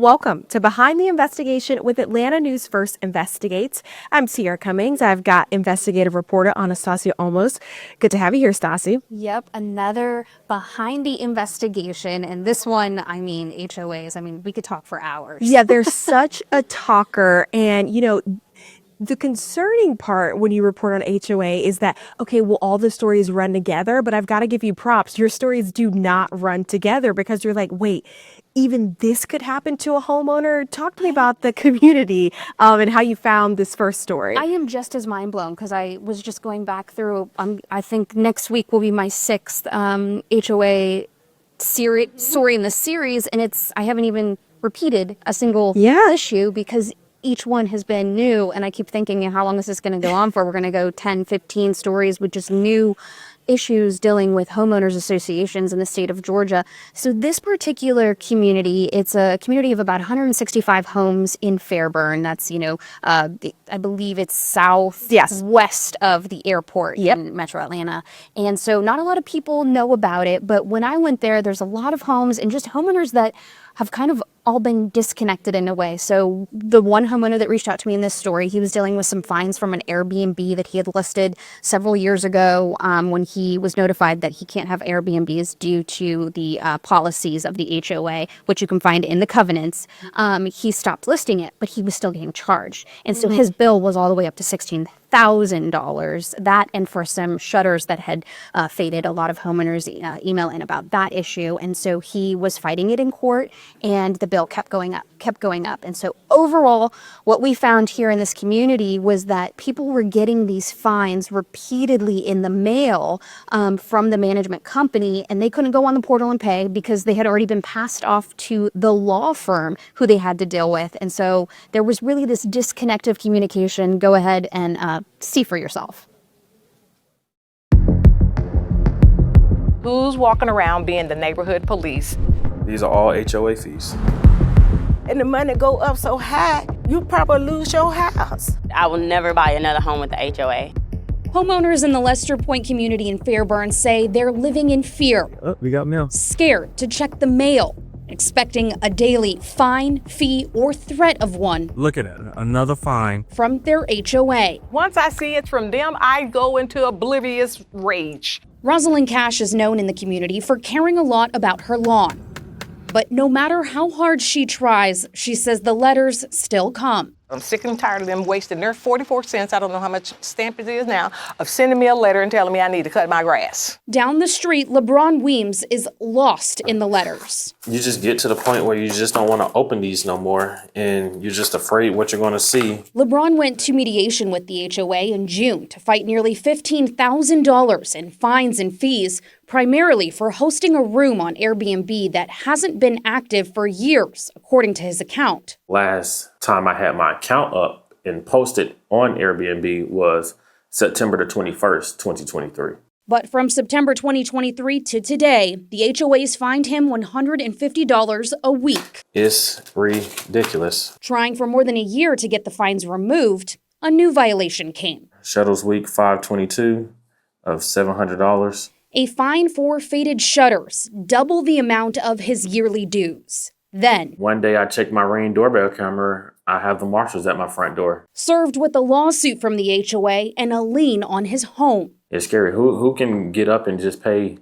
Welcome to Behind the Investigation with Atlanta News First Investigates. I'm Sierra Cummings. I've got investigative reporter Anastasia Olmos. Good to have you here, Stasi. Yep, another Behind the Investigation. And this one, HOAs, we could talk for hours. Yeah, they're such a talker. And, the concerning part when you report on HOA is that, okay, well, all the stories run together, but I've got to give you props. Your stories do not run together because you're like, wait, even this could happen to a homeowner? Talk to me about the community and how you found this first story. I am just as mind blown because I was just going back through, I think next week will be my sixth HOA story in the series, and I haven't even repeated a single issue because each one has been new, and I keep thinking, how long is this going to go on for? We're going to go 10, 15 stories with just new issues dealing with homeowners associations in the state of Georgia. So this particular community, it's a community of about 165 homes in Fairburn. That's, I believe it's southwest of the airport in Metro Atlanta. And so not a lot of people know about it, but when I went there, there's a lot of homes and just homeowners that have kind of all been disconnected in a way. So the one homeowner that reached out to me in this story, he was dealing with some fines from an Airbnb that he had listed several years ago when he was notified that he can't have Airbnbs due to the policies of the HOA, which you can find in the covenants. He stopped listing it, but he was still getting charged. And so his bill was all the way up to $16,000. That and for some shutters that had faded. A lot of homeowners email in about that issue. And so he was fighting it in court, and the bill kept going up. And so overall, what we found here in this community was that people were getting these fines repeatedly in the mail from the management company, and they couldn't go on the portal and pay because they had already been passed off to the law firm who they had to deal with. And so there was really this disconnect of communication. Go ahead and see for yourself. Who's walking around being the neighborhood police? These are all HOA fees. And the money go up so high, you probably lose your house. I will never buy another home with the HOA. Homeowners in the Lester Point community in Fairburn say they're living in fear. Oh, we got mail. Scared to check the mail, expecting a daily fine, fee, or threat of one. Look at it, another fine. From their HOA. Once I see it's from them, I go into oblivious rage. Rosalind Cash is known in the community for caring a lot about her lawn. But no matter how hard she tries, she says the letters still come. I'm sick and tired of them wasting their 44 cents, I don't know how much stamp it is now, of sending me a letter and telling me I need to cut my grass. Down the street, LeBron Weems is lost in the letters. You just get to the point where you just don't want to open these no more, and you're just afraid what you're going to see. LeBron went to mediation with the HOA in June to fight nearly $15,000 in fines and fees, primarily for hosting a room on Airbnb that hasn't been active for years, according to his account. Last time I had my account up and posted on Airbnb was September the 21st, 2023. But from September 2023 to today, the HOAs fined him $150 a week. It's ridiculous. Trying for more than a year to get the fines removed, a new violation came. Shuttles week 522 of $700. A fine for faded shutters, double the amount of his yearly dues. Then, one day I checked my Ring doorbell camera. I have the marshals at my front door. Served with a lawsuit from the HOA and a lien on his home. It's scary. Who can get up and just pay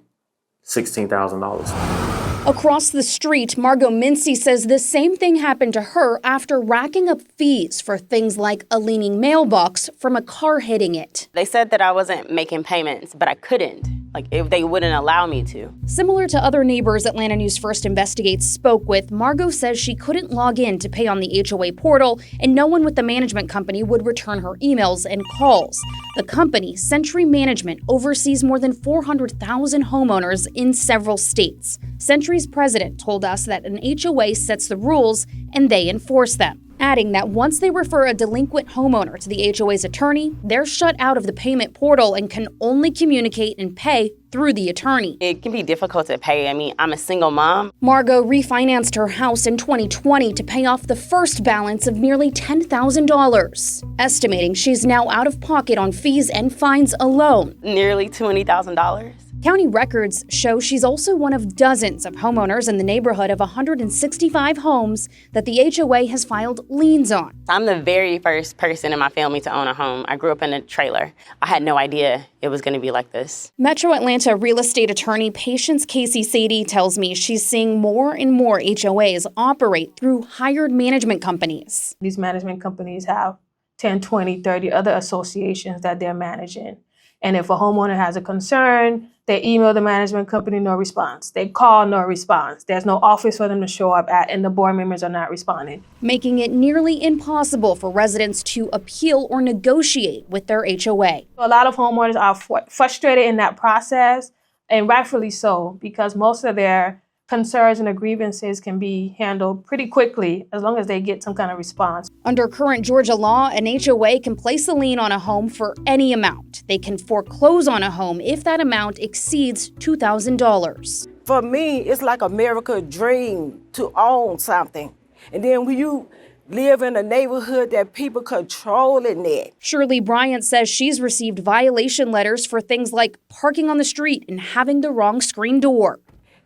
$16,000? Across the street, Margot Mincy says the same thing happened to her after racking up fees for things like a leaning mailbox from a car hitting it. They said that I wasn't making payments, but I couldn't. If they wouldn't allow me to. Similar to other neighbors Atlanta News First Investigates spoke with, Margot says she couldn't log in to pay on the HOA portal, and no one with the management company would return her emails and calls. The company, Century Management, oversees more than 400,000 homeowners in several states. Century's president told us that an HOA sets the rules and they enforce them, adding that once they refer a delinquent homeowner to the HOA's attorney, they're shut out of the payment portal and can only communicate and pay through the attorney. It can be difficult to pay. I'm a single mom. Margot refinanced her house in 2020 to pay off the first balance of nearly $10,000, estimating she's now out of pocket on fees and fines alone. Nearly $20,000. County records show she's also one of dozens of homeowners in the neighborhood of 165 homes that the HOA has filed liens on. I'm the very first person in my family to own a home. I grew up in a trailer. I had no idea it was going to be like this. Metro Atlanta real estate attorney Patience Casey Sadie tells me she's seeing more and more HOAs operate through hired management companies. These management companies have 10, 20, 30 other associations that they're managing. And if a homeowner has a concern, they email the management company, no response. They call, no response. There's no office for them to show up at, and the board members are not responding. Making it nearly impossible for residents to appeal or negotiate with their HOA. A lot of homeowners are frustrated in that process, and rightfully so, because most of their concerns and grievances can be handled pretty quickly as long as they get some kind of response. Under current Georgia law, an HOA can place a lien on a home for any amount. They can foreclose on a home if that amount exceeds $2,000. For me, it's like a miracle dream to own something. And then when you live in a neighborhood that people controlling it. Shirley Bryant says she's received violation letters for things like parking on the street and having the wrong screen door.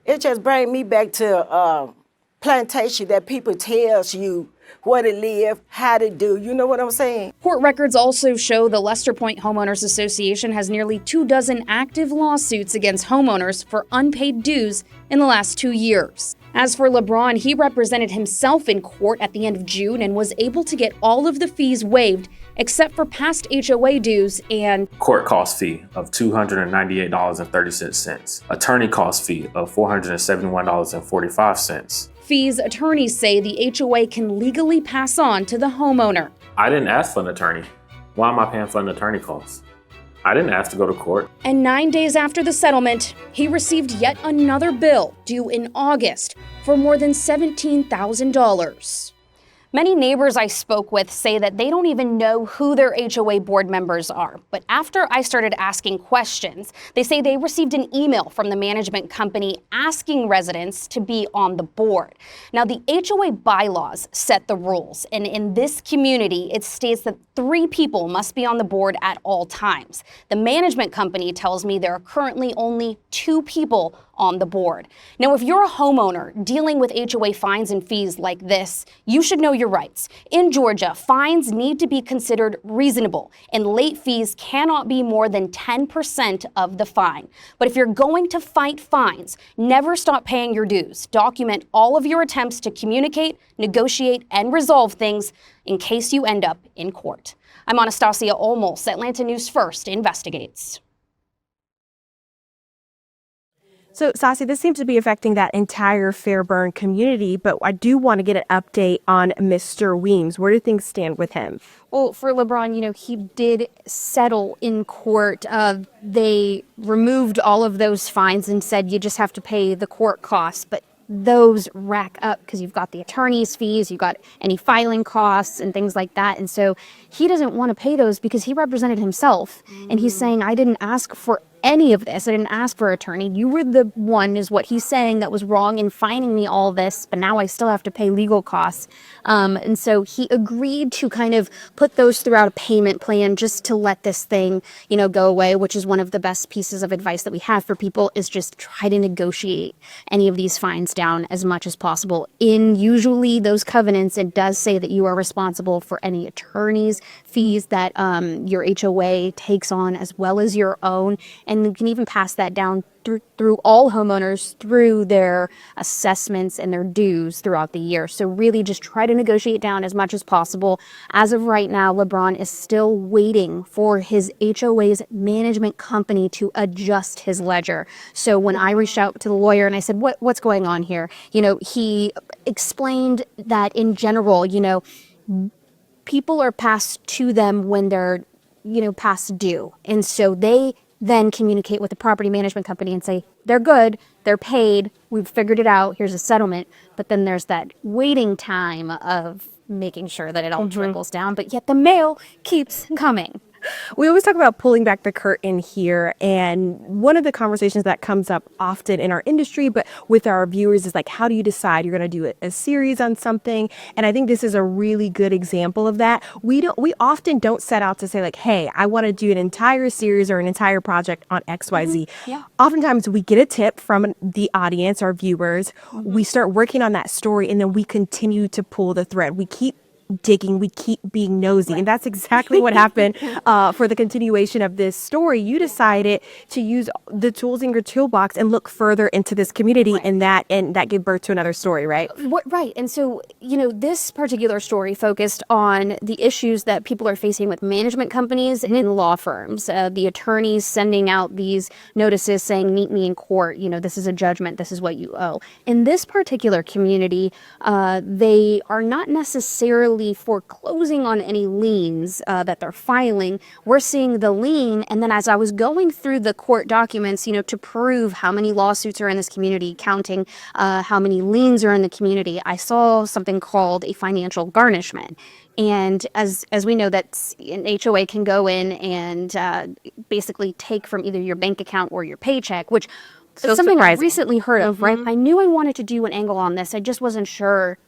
It just brings me back to plantation that people tells you where to live, how to do. You know what I'm saying? Court records also show the Lester Point Homeowners Association has nearly 24 active lawsuits against homeowners for unpaid dues in the last 2 years. As for LeBron, he represented himself in court at the end of June and was able to get all of the fees waived except for past HOA dues and court cost fee of $298.36, attorney cost fee of $471.45. Fees attorneys say the HOA can legally pass on to the homeowner. I didn't ask for an attorney. Why am I paying for an attorney cost? I didn't ask to go to court. And 9 days after the settlement, he received yet another bill due in August for more than $17,000. Many neighbors I spoke with say that they don't even know who their HOA board members are. But after I started asking questions, they say they received an email from the management company asking residents to be on the board. Now, the HOA bylaws set the rules, and in this community, it states that 3 people must be on the board at all times. The management company tells me there are currently only 2 people on the board. Now, if you're a homeowner dealing with HOA fines and fees like this, you should know your rights. In Georgia, fines need to be considered reasonable, and late fees cannot be more than 10% of the fine. But if you're going to fight fines, never stop paying your dues. Document all of your attempts to communicate, negotiate, and resolve things in case you end up in court. I'm Anastasia Olmos, Atlanta News First investigates. So, Stassi, this seems to be affecting that entire Fairburn community, but I do want to get an update on Mr. Weems. Where do things stand with him? Well, for LeBron, he did settle in court. They removed all of those fines and said you just have to pay the court costs, but those rack up because you've got the attorney's fees, you've got any filing costs and things like that. And so he doesn't want to pay those because he represented himself. And he's saying, I didn't ask for any of this. I didn't ask for an attorney. You were the one, is what he's saying, that was wrong in fining me all this, but now I still have to pay legal costs. And so he agreed to kind of put those throughout a payment plan just to let this thing, go away, which is one of the best pieces of advice that we have for people, is just try to negotiate any of these fines down as much as possible. In usually those covenants, it does say that you are responsible for any attorney's fees that your HOA takes on, as well as your own. And you can even pass that down through all homeowners through their assessments and their dues throughout the year. So really just try to negotiate down as much as possible. As of right now, LeBron is still waiting for his HOA's management company to adjust his ledger. So when I reached out to the lawyer and I said, what's going on here? He explained that in general, people are passed to them when they're, past due. And so they then communicate with the property management company and say, they're good, they're paid, we've figured it out, here's a settlement. But then there's that waiting time of making sure that it all trickles down, but yet the mail keeps coming. We always talk about pulling back the curtain here. And one of the conversations that comes up often in our industry, but with our viewers, is like, how do you decide you're going to do a series on something? And I think this is a really good example of that. We often don't set out to say like, hey, I want to do an entire series or an entire project on XYZ. Yeah. Oftentimes we get a tip from the audience, our viewers. We start working on that story, and then we continue to pull the thread. We keep digging, we keep being nosy. And that's exactly what happened for the continuation of this story. You decided to use the tools in your toolbox and look further into this community, and that gave birth to another story, right? Right. And so, this particular story focused on the issues that people are facing with management companies and in law firms. The attorneys sending out these notices saying, meet me in court. This is a judgment. This is what you owe. In this particular community, they are not necessarily foreclosing on any liens that they're filing. We're seeing the lien, and then as I was going through the court documents, to prove how many lawsuits are in this community, counting how many liens are in the community, I saw something called a financial garnishment. And as we know, that an HOA can go in and basically take from either your bank account or your paycheck, which is something I recently heard of, right? I knew I wanted to do an angle on this. I just wasn't sure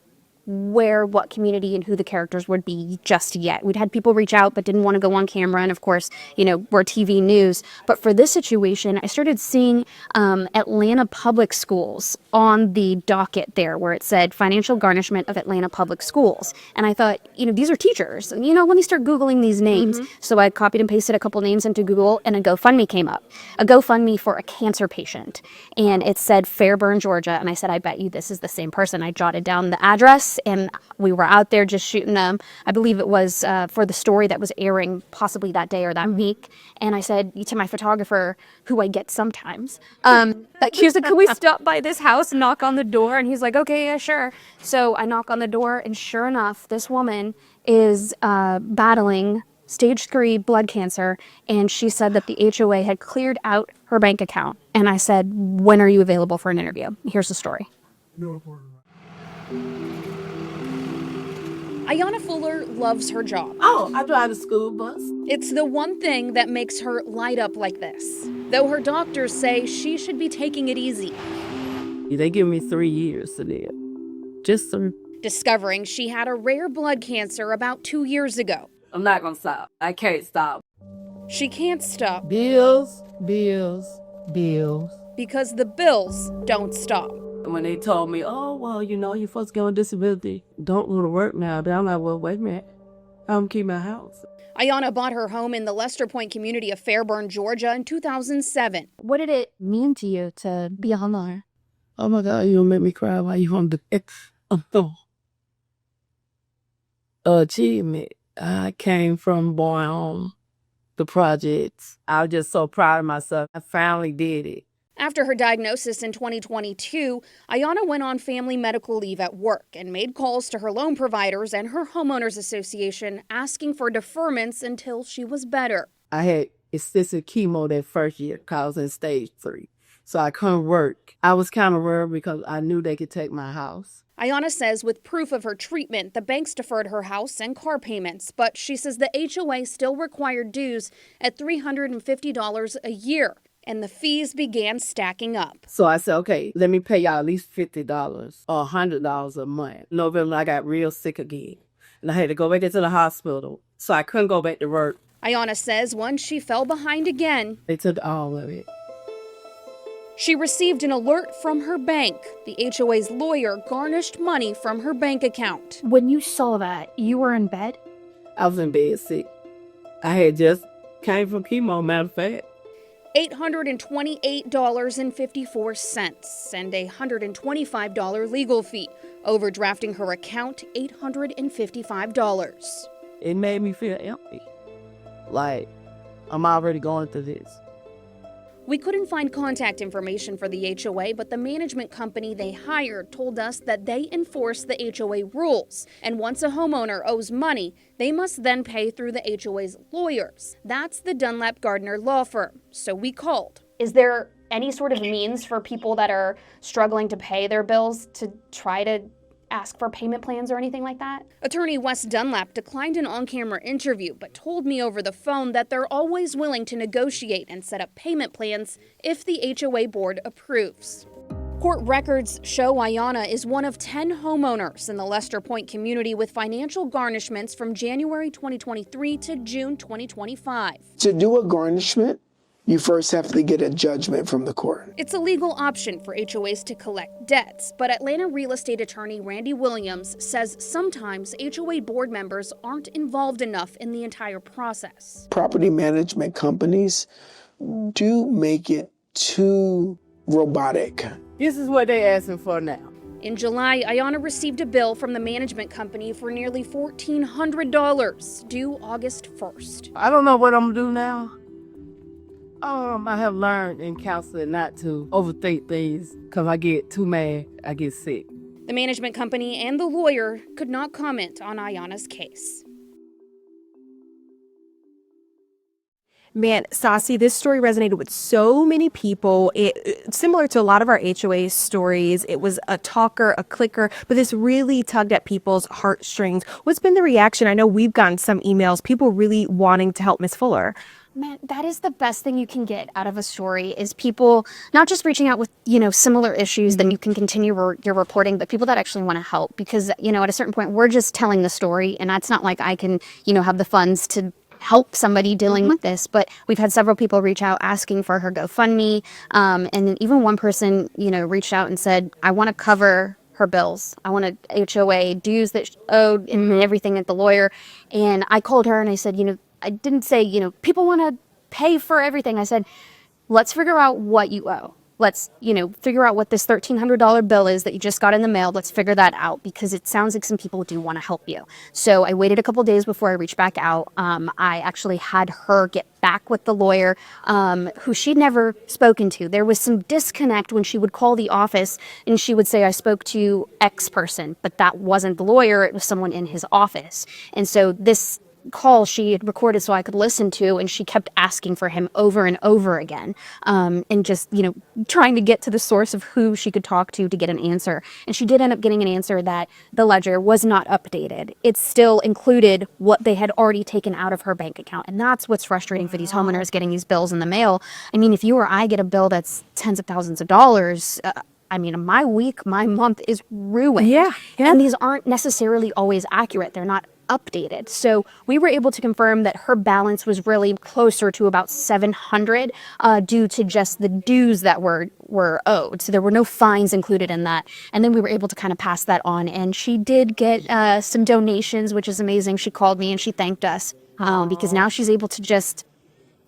what community and who the characters would be just yet. We'd had people reach out but didn't want to go on camera, and of course, we're TV news. But for this situation, I started seeing Atlanta Public Schools on the docket there, where it said financial garnishment of Atlanta Public Schools. And I thought, these are teachers. Let me start Googling these names. So I copied and pasted a couple names into Google, and a GoFundMe came up. A GoFundMe for a cancer patient. And it said Fairburn, Georgia. And I said, I bet you this is the same person. I jotted down the address, and we were out there just shooting them. I believe it was for the story that was airing possibly that day or that week. And I said to my photographer, who I get sometimes, he was like, can we stop by this house and knock on the door? And he's like, okay, yeah, sure. So I knock on the door, and sure enough, this woman is battling stage 3 blood cancer, and she said that the HOA had cleared out her bank account. And I said, when are you available for an interview? Here's the story. Ayanna Fuller loves her job. Oh, I drive the school bus. It's the one thing that makes her light up like this. Though her doctors say she should be taking it easy. They give me 3 years to live. Just 3. Discovering she had a rare blood cancer about 2 years ago. I'm not going to stop. I can't stop. She can't stop Bills, bills, bills. because the bills don't stop. When they told me, oh, well, you're supposed to go on disability. Don't go to work now. Then I'm like, well, wait a minute. I'm keeping my house. Ayanna bought her home in the Lester Point community of Fairburn, Georgia in 2007. What did it mean to you to be a homeowner? Oh, my God, you going to make me cry while you on the achievement. I came from born on the projects. I was just so proud of myself. I finally did it. After her diagnosis in 2022, Ayanna went on family medical leave at work and made calls to her loan providers and her homeowners association asking for deferments until she was better. I had extensive chemo that first year causing stage 3. So I couldn't work. I was kind of worried because I knew they could take my house. Ayanna says with proof of her treatment, the banks deferred her house and car payments, but she says the HOA still required dues at $350 a year, and the fees began stacking up. So I said, okay, let me pay y'all at least $50 or $100 a month. November, I got real sick again, and I had to go back into the hospital, so I couldn't go back to work. Ayanna says once she fell behind again, They took all of it. she received an alert from her bank. The HOA's lawyer garnished money from her bank account. When you saw that, you were in bed? I was in bed sick. I had just came from chemo, matter of fact. $828.54 and a $125 legal fee, overdrafting her account $855. It made me feel empty. Like, I'm already going through this. We couldn't find contact information for the HOA, but the management company they hired told us that they enforce the HOA rules. And once a homeowner owes money, they must then pay through the HOA's lawyers. That's the Dunlap Gardner law firm. So we called. Is there any sort of means for people that are struggling to pay their bills to try to ask for payment plans or anything like that? Attorney Wes Dunlap declined an on-camera interview, but told me over the phone that they're always willing to negotiate and set up payment plans if the HOA board approves. Court records show Ayanna is one of 10 homeowners in the Lester Point community with financial garnishments from January 2023 to June 2025. To do a garnishment, you first have to get a judgment from the court. It's a legal option for HOAs to collect debts, but Atlanta real estate attorney Randy Williams says sometimes HOA board members aren't involved enough in the entire process. Property management companies do make it too robotic. This is what they asking for now. In July, Ayanna received a bill from the management company for nearly $1,400, due August 1st. I don't know what I'm gonna do now. I have learned in counseling not to overthink things because I get too mad, I get sick. The management company and the lawyer could not comment on Ayanna's case. Man, Stassi, this story resonated with so many people. Similar to a lot of our HOA stories, it was a talker, a clicker, but this really tugged at people's heartstrings. What's been the reaction? I know we've gotten some emails, people really wanting to help Miss Fuller. Man, that is the best thing you can get out of a story is people not just reaching out with, similar issues, then you can continue your reporting, but people that actually want to help because, at a certain point, we're just telling the story and that's not like I can, have the funds to help somebody dealing with this, but we've had several people reach out asking for her GoFundMe. And then even one person, reached out and said, I want to cover her bills. I want a HOA dues that she owed and everything at the lawyer. And I called her and I said, I didn't say, people want to pay for everything. I said, let's figure out what you owe. Let's, figure out what this $1,300 bill is that you just got in the mail. Let's figure that out because it sounds like some people do want to help you. So I waited a couple days before I reached back out. I actually had her get back with the lawyer who she'd never spoken to. There was some disconnect when she would call the office and she would say, I spoke to X person, but that wasn't the lawyer. It was someone in his office. And so this call she had recorded so I could listen to, and she kept asking for him over and over again, and just, trying to get to the source of who she could talk to get an answer. And she did end up getting an answer that the ledger was not updated. It still included what they had already taken out of her bank account. And that's what's frustrating for these homeowners getting these bills in the mail. I mean, if you or I get a bill that's tens of thousands of dollars, my week, my month is ruined. Yeah. And these aren't necessarily always accurate. They're not updated. So we were able to confirm that her balance was really closer to about $700 due to just the dues that were owed. So there were no fines included in that. And then we were able to kind of pass that on. And she did get some donations, which is amazing. She called me and she thanked us because now she's able to just,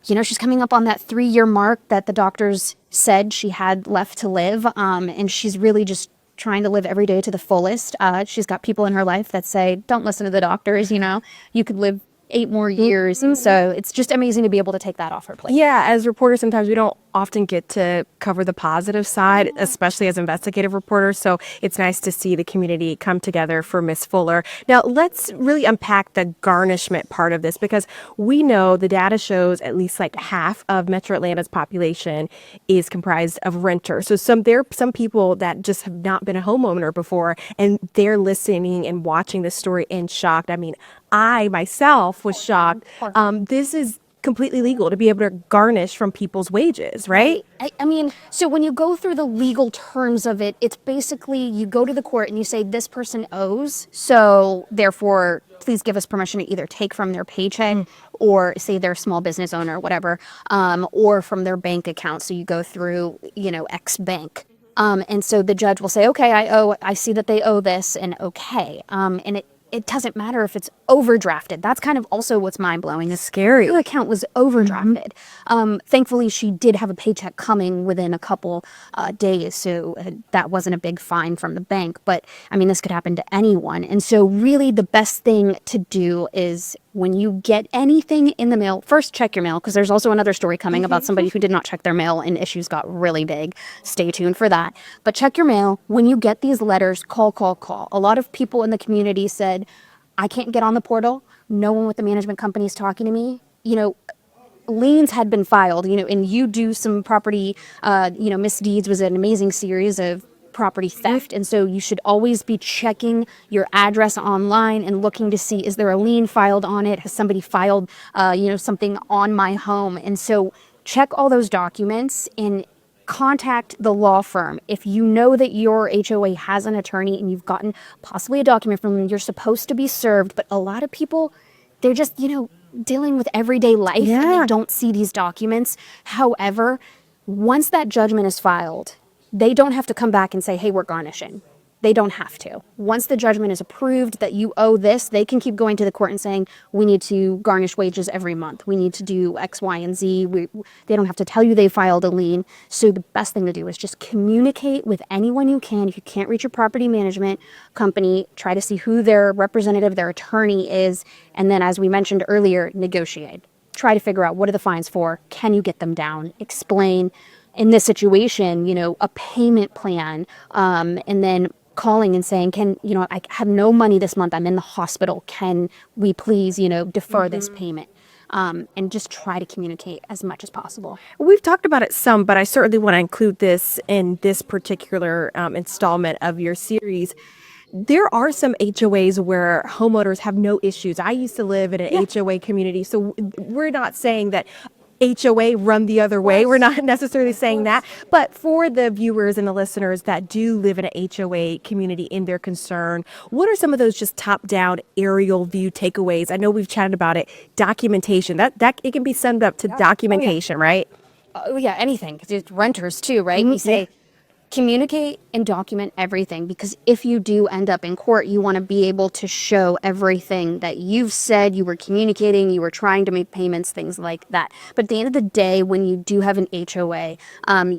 she's coming up on that 3-year mark that the doctors said she had left to live. And she's really just trying to live every day to the fullest. She's got people in her life that say, don't listen to the doctors, you could live 8 more years. And so it's just amazing to be able to take that off her plate. Yeah, as reporters, sometimes we don't often get to cover the positive side, especially as investigative reporters. So it's nice to see the community come together for Miss Fuller. Now, let's really unpack the garnishment part of this because we know the data shows at least like half of Metro Atlanta's population is comprised of renters. So there are some people that just have not been a homeowner before and they're listening and watching this story and shocked. I mean, I myself was shocked. This is completely legal to be able to garnish from people's wages, right? I mean, so when you go through the legal terms of it, it's basically you go to the court and you say this person owes, so therefore please give us permission to either take from their paycheck or say they're a small business owner or whatever, or from their bank account. So you go through, X bank. And so the judge will say, okay, I see that they owe this, and okay. And it doesn't matter if it's overdrafted. That's kind of also what's mind-blowing. It's scary. Her account was overdrafted. Thankfully, she did have a paycheck coming within a couple days, so that wasn't a big fine from the bank. But, this could happen to anyone. And so really the best thing to do is when you get anything in the mail, first check your mail, because there's also another story coming about somebody who did not check their mail and issues got really big. Stay tuned for that. But check your mail. When you get these letters, call. A lot of people in the community said, I can't get on the portal. No one with the management company is talking to me. Liens had been filed, and you do some property, misdeeds was an amazing series of property theft. And so you should always be checking your address online and looking to see, is there a lien filed on it? Has somebody filed, something on my home? And so check all those documents and contact the law firm. If you know that your HOA has an attorney and you've gotten possibly a document from them, you're supposed to be served. But a lot of people, they're just, dealing with everyday life and they don't see these documents. However, once that judgment is filed, they don't have to come back and say, hey, we're garnishing. They don't have to. Once the judgment is approved that you owe this, they can keep going to the court and saying, we need to garnish wages every month. We need to do X, Y, and Z. They don't have to tell you they filed a lien. So the best thing to do is just communicate with anyone you can. If you can't reach your property management company, try to see who their representative, their attorney is. And then, as we mentioned earlier, negotiate. Try to figure out, what are the fines for? Can you get them down? Explain, in this situation, a payment plan, and then calling and saying, I have no money this month. I'm in the hospital. Can we please, defer this payment? And just try to communicate as much as possible. We've talked about it some, but I certainly want to include this in this particular installment of your series. There are some HOAs where homeowners have no issues. I used to live in an HOA community, so we're not saying that HOA run the other way. We're not necessarily saying that. But for the viewers and the listeners that do live in an HOA community in their concern, what are some of those just top-down aerial view takeaways? I know we've chatted about it. Documentation. That it can be summed up to documentation, right? Oh, yeah, anything. Because it's renters, too, right? We say, communicate and document everything, because if you do end up in court, you want to be able to show everything that you've said, you were communicating, you were trying to make payments, things like that. But at the end of the day, when you do have an HOA,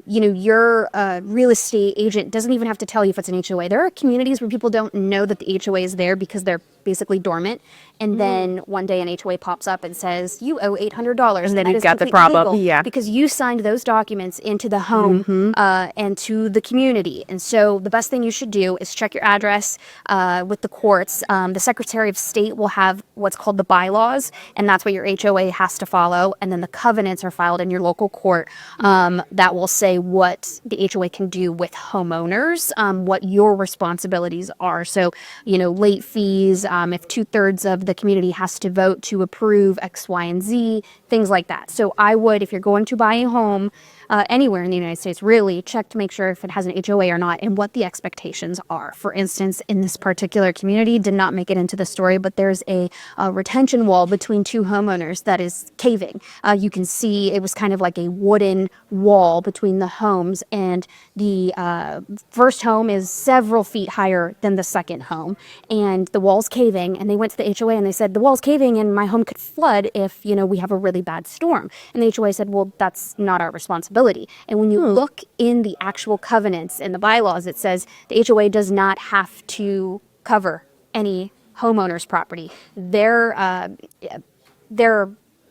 your real estate agent doesn't even have to tell you if it's an HOA. There are communities where people don't know that the HOA is there because they're basically dormant. And then one day an HOA pops up and says, you owe $800. And then you've got the problem. Yeah. Because you signed those documents into the home and to the community. And so the best thing you should do is check your address with the courts. The Secretary of State will have what's called the bylaws, and that's what your HOA has to follow. And then the covenants are filed in your local court that will say what the HOA can do with homeowners, what your responsibilities are. So, late fees, if 2/3 of the community has to vote to approve X, Y, and Z, things like that. So I would, if you're going to buy a home anywhere in the United States, really check to make sure if it has an HOA or not and what the expectations are. For instance, in this particular community, did not make it into the story, but there's a retention wall between two homeowners that is caving. You can see it was kind of like a wooden wall between the homes, and the first home is several feet higher than the second home, and the wall's caving. And they went to the HOA and they said, the wall's caving and my home could flood if, we have a really bad storm. And the HOA said, well, that's not our responsibility. And when you look in the actual covenants and the bylaws, it says the HOA does not have to cover any homeowner's property. Their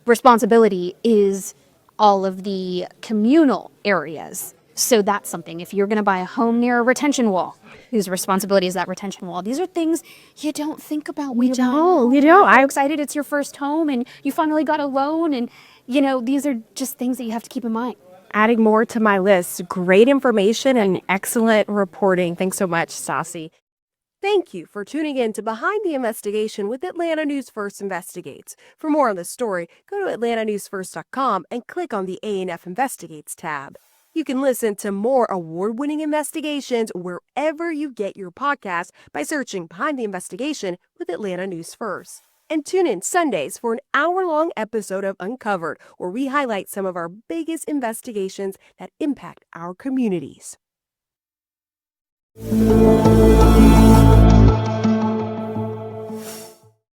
responsibility is all of the communal areas. So that's something. If you're going to buy a home near a retention wall, whose responsibility is that retention wall? These are things you don't think about. We don't. I'm excited it's your first home and you finally got a loan, and these are just things that you have to keep in mind. adding more to my list. Great information and excellent reporting. Thanks so much, Stassi. Thank you for tuning in to Behind the Investigation with Atlanta News First Investigates. For more on this story, go to atlantanewsfirst.com and click on the A&F Investigates tab. You can listen to more award-winning investigations wherever you get your podcast by searching Behind the Investigation with Atlanta News First. And tune in Sundays for an hour-long episode of Uncovered, where we highlight some of our biggest investigations that impact our communities.